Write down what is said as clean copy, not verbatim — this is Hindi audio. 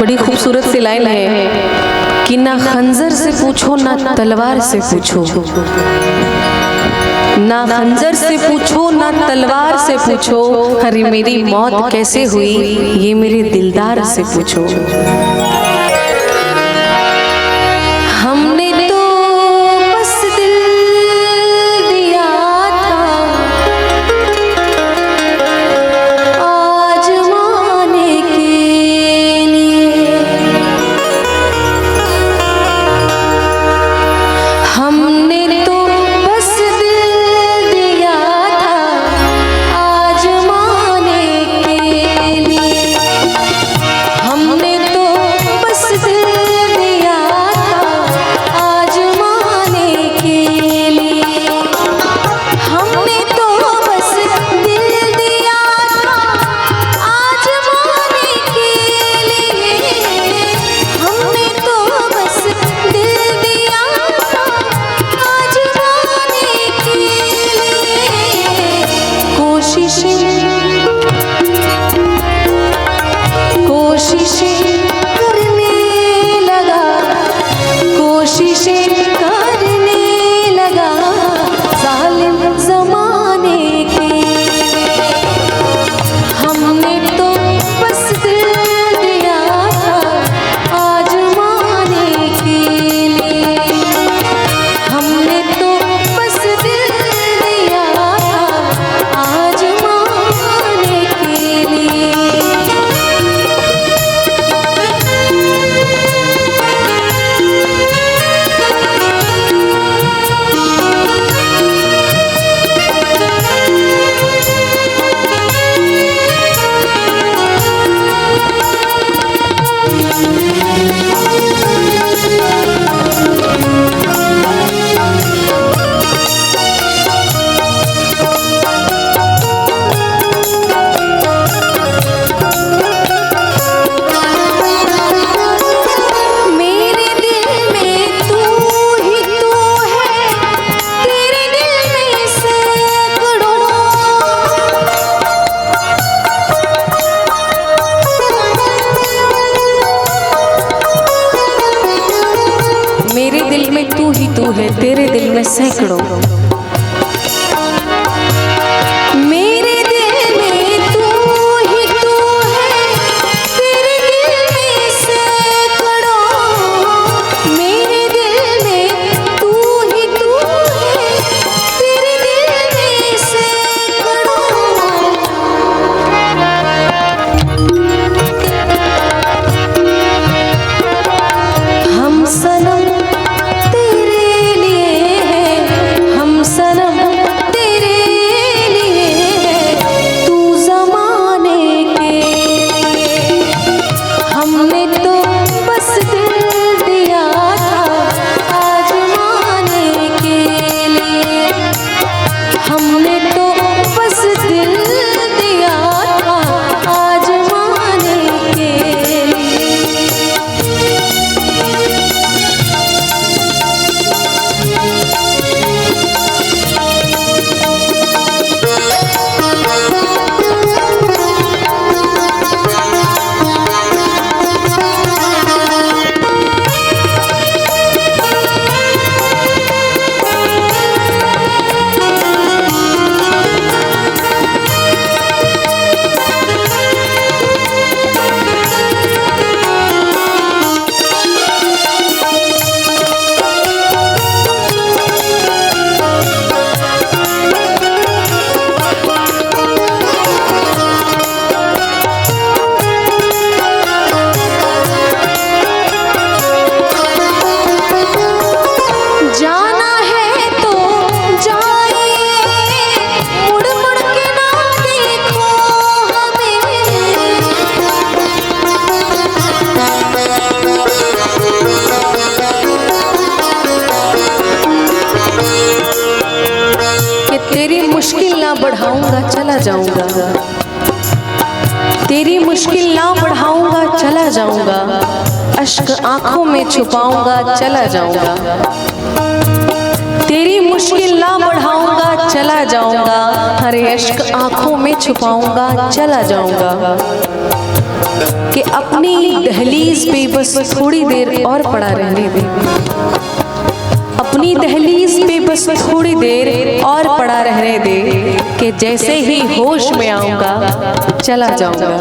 बड़ी खूबसूरत सी लाइन है कि ना खंजर से पूछो ना तलवार से पूछो, ना खंजर से पूछो ना तलवार से पूछो, अरे मेरी मौत कैसे हुई ये मेरे दिलदार से पूछो। हमने तो बस दिल दिया था आजमाने के लिए, हमने तो बस दिल दिया था आजमाने के लिए, हमने तो बस दिल दिया था आजमाने के लिए, हमने तो बस दिल दिया था आजमाने के लिए, हमने तो बस दिल दिया था आजमाने के लिए। कोशिशें करने लगा, कोशिशें करने लगा जालिम ज़माने के लिए, हमने तो बस दिल दिया था आजमाने के लिए, हमने तो बस दिल दिया था आजमाने के लिए। मेरे दिल में तू ही तू है, तेरे दिल में सैकड़ों, मेरे दिल में तू ही तू है, तेरे दिल में सैकड़ों, मेरे दिल में तू ही तू है, तेरे दिल में सैकड़ों, मेरे दिल में तू ही तू है, तेरे दिल में सैकड़ों। हम सनम तेरे लिए हैं, हम सनम तेरे लिए हैं, तू ज़माने के लिए, हमने तो बस दिल दिया था आजमाने के लिए, हमने तो बस दिल दिया था आजमाने के लिए। जाना है तो जाइए, मुड़ मुड़ के ना देखो हमें, कि तेरी मुश्किल ना बढ़ाऊंगा चला जाऊंगा, तेरी मुश्किल ना बढ़ाऊंगा चला जाऊंगा, अश्क आंखों में छुपाऊंगा चला जाऊंगा, तेरी मुश्किल ना बढ़ाऊंगा चला जाऊंगा, हरे अश्क आंखों में छुपाऊंगा चला जाऊंगा। कि अपनी दहलीज पे बस थोड़ी देर और पड़ा रहने दे, अपनी दहलीज पे बस थोड़ी देर और पड़ा रहने दे, कि जैसे ही होश में आऊंगा चला जाऊंगा।